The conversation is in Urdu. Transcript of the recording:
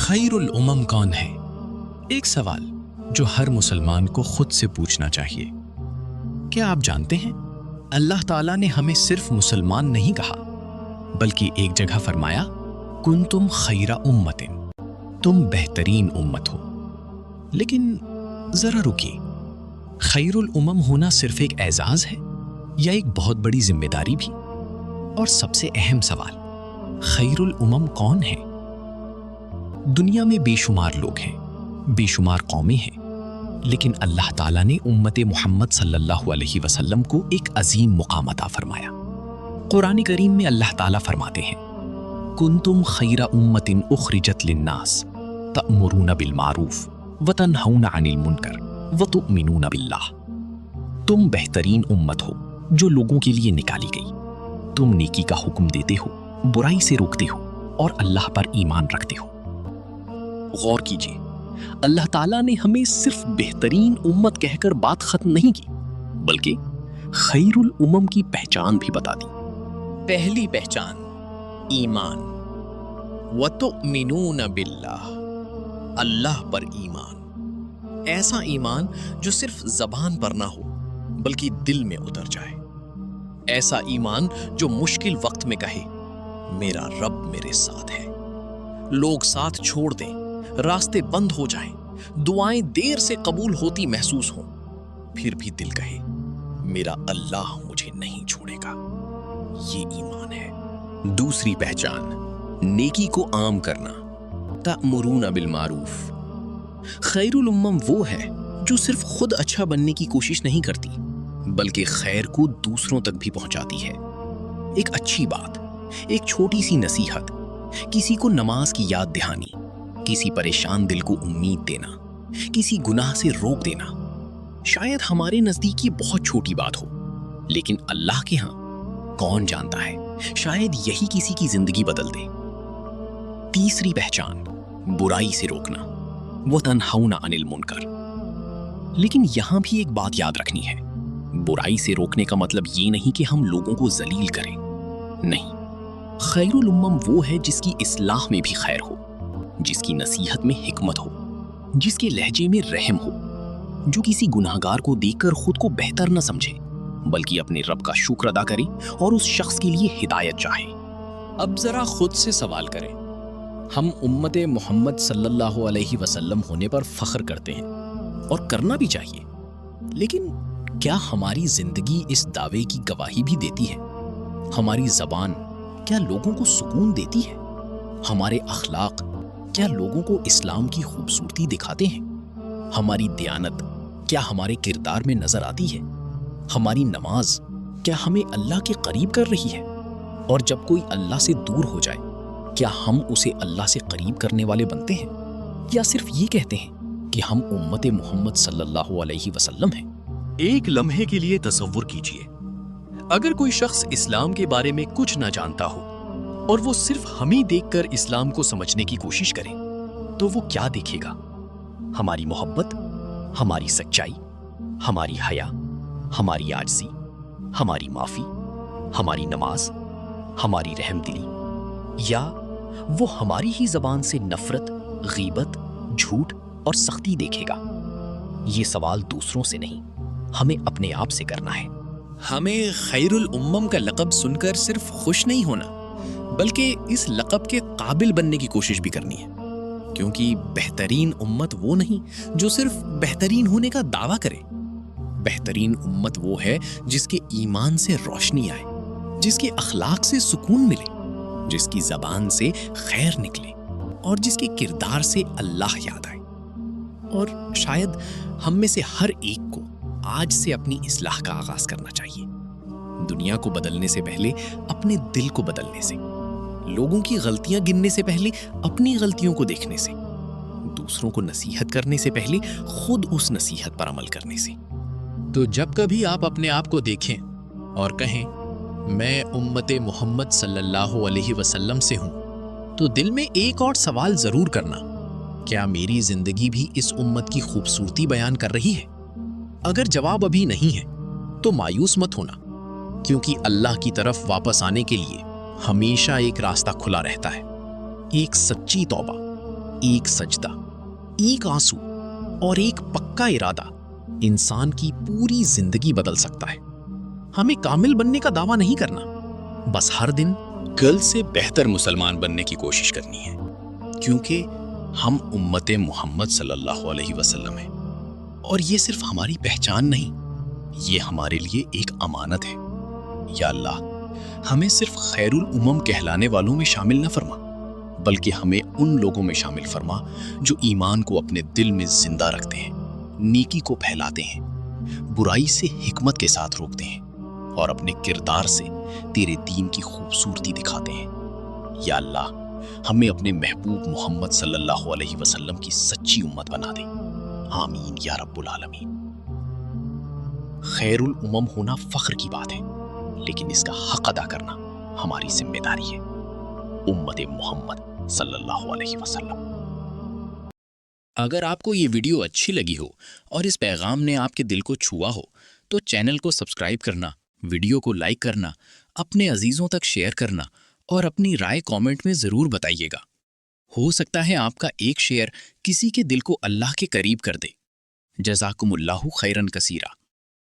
خیر الامم کون ہے؟ ایک سوال جو ہر مسلمان کو خود سے پوچھنا چاہیے۔ کیا آپ جانتے ہیں اللہ تعالیٰ نے ہمیں صرف مسلمان نہیں کہا بلکہ ایک جگہ فرمایا کنتم خیر امت، تم بہترین امت ہو۔ لیکن ذرا رکیے، خیر الامم ہونا صرف ایک اعزاز ہے یا ایک بہت بڑی ذمہ داری بھی؟ اور سب سے اہم سوال، خیر الامم کون ہے؟ دنیا میں بے شمار لوگ ہیں، بے شمار قومیں ہیں، لیکن اللہ تعالیٰ نے امت محمد صلی اللہ علیہ وسلم کو ایک عظیم مقام عطا فرمایا۔ قرآن کریم میں اللہ تعالیٰ فرماتے ہیں کنتم خیر امت اخرجت للناس تأمرون بالمعروف وتنہون عن المنکر وتؤمنون باللہ۔ تم بہترین امت ہو جو لوگوں کے لیے نکالی گئی، تم نیکی کا حکم دیتے ہو، برائی سے روکتے ہو اور اللہ پر ایمان رکھتے ہو۔ غور کیجیے، اللہ تعالیٰ نے ہمیں صرف بہترین امت کہہ کر بات ختم نہیں کی بلکہ خیر الامم کی پہچان بھی بتا دی۔ پہلی پہچان ایمان، وَتُؤْمِنُونَ بِاللَّهِ، اللہ پر ایمان، ایسا ایمان جو صرف زبان پر نہ ہو بلکہ دل میں اتر جائے، ایسا ایمان جو مشکل وقت میں کہے میرا رب میرے ساتھ ہے، لوگ ساتھ چھوڑ دیں، راستے بند ہو جائیں، دعائیں دیر سے قبول ہوتی محسوس ہوں، پھر بھی دل کہے میرا اللہ مجھے نہیں چھوڑے گا۔ یہ ایمان ہے۔ دوسری پہچان نیکی کو عام کرنا، تأمرون بالمعروف۔ خیر الامم وہ ہے جو صرف خود اچھا بننے کی کوشش نہیں کرتی بلکہ خیر کو دوسروں تک بھی پہنچاتی ہے۔ ایک اچھی بات، ایک چھوٹی سی نصیحت، کسی کو نماز کی یاد دہانی، کسی پریشان دل کو امید دینا، کسی گناہ سے روک دینا، شاید ہمارے نزدیک یہ بہت چھوٹی بات ہو، لیکن اللہ کے ہاں کون جانتا ہے، شاید یہی کسی کی زندگی بدل دے۔ تیسری پہچان برائی سے روکنا، وَتَنْہَوْنَ عَنِ الْمُنْکَرِ۔ لیکن یہاں بھی ایک بات یاد رکھنی ہے، برائی سے روکنے کا مطلب یہ نہیں کہ ہم لوگوں کو ذلیل کریں، نہیں۔ خیر الامم وہ ہے جس کی اصلاح میں بھی خیر ہو، جس کی نصیحت میں حکمت ہو، جس کے لہجے میں رحم ہو، جو کسی گناہگار کو دیکھ کر خود کو بہتر نہ سمجھے بلکہ اپنے رب کا شکر ادا کرے اور اس شخص کے لیے ہدایت چاہے۔ اب ذرا خود سے سوال کریں، ہم امت محمد صلی اللہ علیہ وسلم ہونے پر فخر کرتے ہیں اور کرنا بھی چاہیے، لیکن کیا ہماری زندگی اس دعوے کی گواہی بھی دیتی ہے؟ ہماری زبان کیا لوگوں کو سکون دیتی ہے؟ ہمارے اخلاق کیا لوگوں کو اسلام کی خوبصورتی دکھاتے ہیں؟ ہماری دیانت کیا ہمارے کردار میں نظر آتی ہے؟ ہماری نماز کیا ہمیں اللہ کے قریب کر رہی ہے؟ اور جب کوئی اللہ سے دور ہو جائے کیا ہم اسے اللہ سے قریب کرنے والے بنتے ہیں یا صرف یہ کہتے ہیں کہ ہم امت محمد صلی اللہ علیہ وسلم ہیں؟ ایک لمحے کے لیے تصور کیجئے، اگر کوئی شخص اسلام کے بارے میں کچھ نہ جانتا ہو اور وہ صرف ہمیں دیکھ کر اسلام کو سمجھنے کی کوشش کرے تو وہ کیا دیکھے گا؟ ہماری محبت، ہماری سچائی، ہماری حیا، ہماری عاجزی، ہماری معافی، ہماری نماز، ہماری رحم دلی، یا وہ ہماری ہی زبان سے نفرت، غیبت، جھوٹ اور سختی دیکھے گا؟ یہ سوال دوسروں سے نہیں، ہمیں اپنے آپ سے کرنا ہے۔ ہمیں خیر الامم کا لقب سن کر صرف خوش نہیں ہونا بلکہ اس لقب کے قابل بننے کی کوشش بھی کرنی ہے، کیونکہ بہترین امت وہ نہیں جو صرف بہترین ہونے کا دعویٰ کرے۔ بہترین امت وہ ہے جس کے ایمان سے روشنی آئے، جس کے اخلاق سے سکون ملے، جس کی زبان سے خیر نکلے اور جس کے کردار سے اللہ یاد آئے۔ اور شاید ہم میں سے ہر ایک کو آج سے اپنی اصلاح کا آغاز کرنا چاہیے، دنیا کو بدلنے سے پہلے اپنے دل کو بدلنے سے، لوگوں کی غلطیاں گننے سے پہلے اپنی غلطیوں کو دیکھنے سے، دوسروں کو نصیحت کرنے سے پہلے خود اس نصیحت پر عمل کرنے سے۔ تو جب کبھی آپ اپنے آپ کو دیکھیں اور کہیں میں امت محمد صلی اللہ علیہ وسلم سے ہوں، تو دل میں ایک اور سوال ضرور کرنا، کیا میری زندگی بھی اس امت کی خوبصورتی بیان کر رہی ہے؟ اگر جواب ابھی نہیں ہے تو مایوس مت ہونا، کیونکہ اللہ کی طرف واپس آنے کے لیے ہمیشہ ایک راستہ کھلا رہتا ہے، ایک سچی توبہ، ایک سجدہ، ایک آنسو اور ایک پکا ارادہ انسان کی پوری زندگی بدل سکتا ہے۔ ہمیں کامل بننے کا دعویٰ نہیں کرنا، بس ہر دن کل سے بہتر مسلمان بننے کی کوشش کرنی ہے، کیونکہ ہم امت محمد صلی اللہ علیہ وسلم ہیں، اور یہ صرف ہماری پہچان نہیں، یہ ہمارے لیے ایک امانت ہے۔ یا اللہ، ہمیں صرف خیر الامم کہلانے والوں میں شامل نہ فرما، بلکہ ہمیں ان لوگوں میں شامل فرما جو ایمان کو اپنے دل میں زندہ رکھتے ہیں، نیکی کو پھیلاتے ہیں، برائی سے حکمت کے ساتھ روکتے ہیں، اور اپنے کردار سے تیرے دین کی خوبصورتی دکھاتے ہیں۔ یا اللہ، ہمیں اپنے محبوب محمد صلی اللہ علیہ وسلم کی سچی امت بنا دے۔ آمین یا رب العالمین۔ خیر الامم ہونا فخر کی بات ہے، لیکن اس کا حق ادا کرنا ہماری ذمہ داری ہے۔ امت محمد صلی اللہ علیہ وسلم۔ اگر آپ کو یہ ویڈیو اچھی لگی ہو اور اس پیغام نے آپ کے دل کو چھوا ہو تو چینل کو سبسکرائب کرنا، ویڈیو کو لائک کرنا، اپنے عزیزوں تک شیئر کرنا اور اپنی رائے کامنٹ میں ضرور بتائیے گا۔ ہو سکتا ہے آپ کا ایک شیئر کسی کے دل کو اللہ کے قریب کر دے۔ جزاکم اللہ خیرن کثیرہ۔